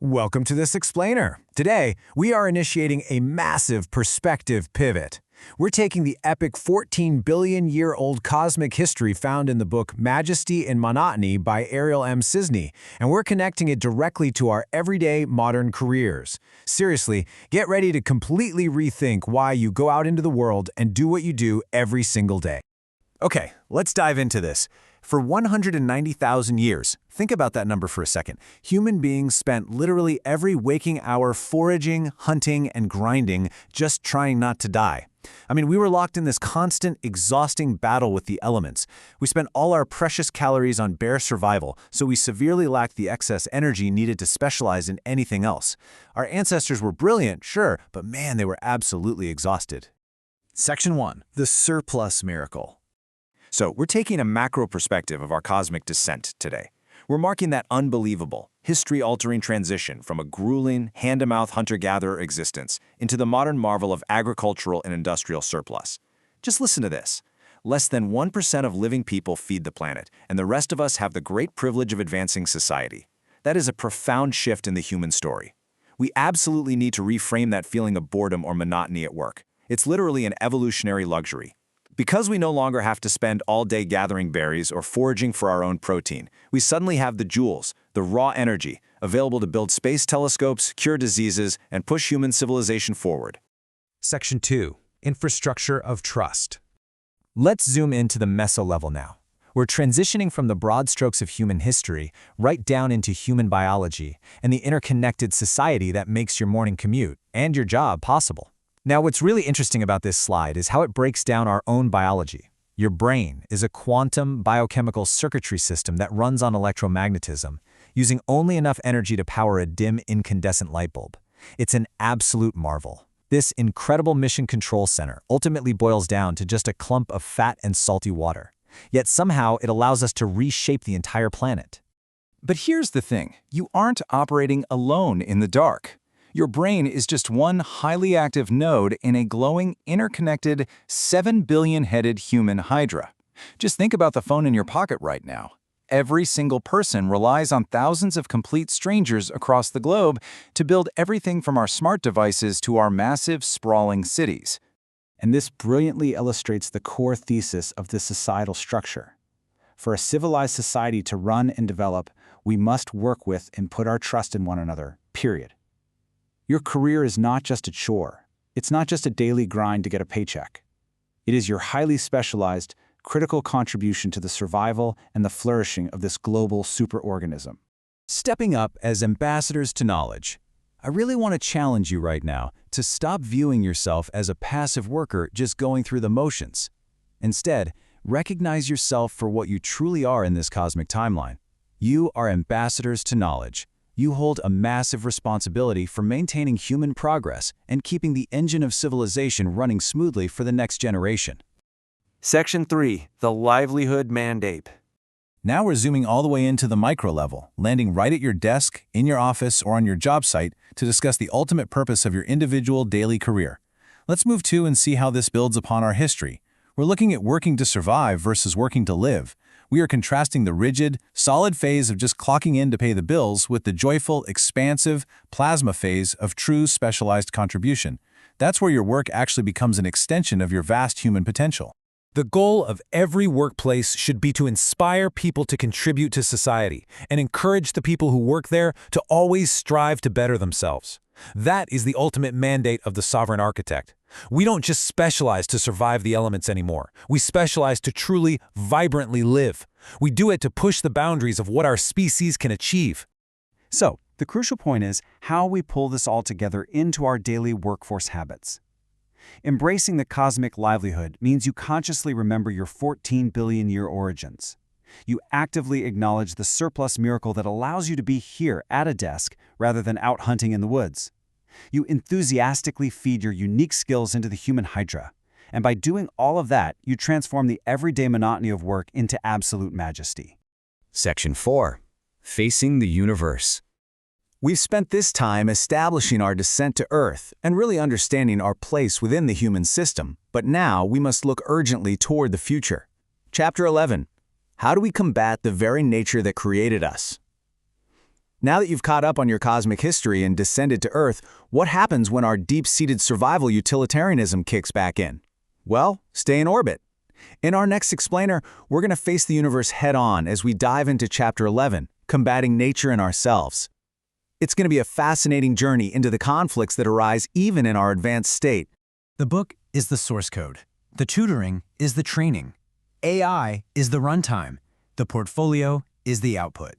Welcome to this explainer. Today, we are initiating a massive perspective pivot. We're taking the epic 14 billion-year-old cosmic history found in the book Majesty and Monotony by Ariel M. Scisney, and we're connecting it directly to our everyday modern careers. Seriously, get ready to completely rethink why you go out into the world and do what you do every single day. Okay, let's dive into this. For 190,000 years, think about that number for a second, human beings spent literally every waking hour foraging, hunting, and grinding, just trying not to die. I mean, we were locked in this constant, exhausting battle with the elements. We spent all our precious calories on bare survival, so we severely lacked the excess energy needed to specialize in anything else. Our ancestors were brilliant, sure, but man, they were absolutely exhausted. Section 1. The surplus miracle. So we're taking a macro perspective of our cosmic descent today. We're marking that unbelievable, history-altering transition from a grueling, hand-to-mouth hunter-gatherer existence into the modern marvel of agricultural and industrial surplus. Just listen to this. Less than 1% of living people feed the planet, and the rest of us have the great privilege of advancing society. That is a profound shift in the human story. We absolutely need to reframe that feeling of boredom or monotony at work. It's literally an evolutionary luxury. Because we no longer have to spend all day gathering berries or foraging for our own protein, we suddenly have the jewels, the raw energy, available to build space telescopes, cure diseases, and push human civilization forward. Section 2. Infrastructure of trust. Let's zoom into the meso level now. We're transitioning from the broad strokes of human history right down into human biology and the interconnected society that makes your morning commute and your job possible. Now, what's really interesting about this slide is how it breaks down our own biology. Your brain is a quantum biochemical circuitry system that runs on electromagnetism, using only enough energy to power a dim incandescent light bulb. It's an absolute marvel. This incredible mission control center ultimately boils down to just a clump of fat and salty water. Yet somehow it allows us to reshape the entire planet. But here's the thing. You aren't operating alone in the dark. Your brain is just one highly active node in a glowing, interconnected, 7 billion-headed human Hydra. Just think about the phone in your pocket right now. Every single person relies on thousands of complete strangers across the globe to build everything from our smart devices to our massive, sprawling cities. And this brilliantly illustrates the core thesis of this societal structure. For a civilized society to run and develop, we must work with and put our trust in one another, period. Your career is not just a chore. It's not just a daily grind to get a paycheck. It is your highly specialized, critical contribution to the survival and the flourishing of this global superorganism. Stepping up as ambassadors to knowledge. I really want to challenge you right now to stop viewing yourself as a passive worker just going through the motions. Instead, recognize yourself for what you truly are in this cosmic timeline. You are ambassadors to knowledge. You hold a massive responsibility for maintaining human progress and keeping the engine of civilization running smoothly for the next generation. Section 3. The Livelihood Mandate. Now we're zooming all the way into the micro level, landing right at your desk, in your office, or on your job site to discuss the ultimate purpose of your individual daily career. Let's move to and see how this builds upon our history. We're looking at working to survive versus working to live. We are contrasting the rigid, solid phase of just clocking in to pay the bills with the joyful, expansive, plasma phase of true specialized contribution. That's where your work actually becomes an extension of your vast human potential. The goal of every workplace should be to inspire people to contribute to society and encourage the people who work there to always strive to better themselves. That is the ultimate mandate of the sovereign architect. We don't just specialize to survive the elements anymore. We specialize to truly, vibrantly live. We do it to push the boundaries of what our species can achieve. So, the crucial point is how we pull this all together into our daily workforce habits. Embracing the cosmic livelihood means you consciously remember your 14 billion-year origins. You actively acknowledge the surplus miracle that allows you to be here at a desk rather than out hunting in the woods. You enthusiastically feed your unique skills into the human Hydra, and by doing all of that, you transform the everyday monotony of work into absolute majesty. Section 4. Facing the universe. We've spent this time establishing our descent to Earth and really understanding our place within the human system, but now we must look urgently toward the future. Chapter 11. How do we combat the very nature that created us? Now that you've caught up on your cosmic history and descended to Earth, what happens when our deep-seated survival utilitarianism kicks back in? Well, stay in orbit. In our next explainer, we're going to face the universe head-on as we dive into Chapter 11, Combating Nature and Ourselves. It's going to be a fascinating journey into the conflicts that arise even in our advanced state. The book is the source code. The tutoring is the training. AI is the runtime. The portfolio is the output.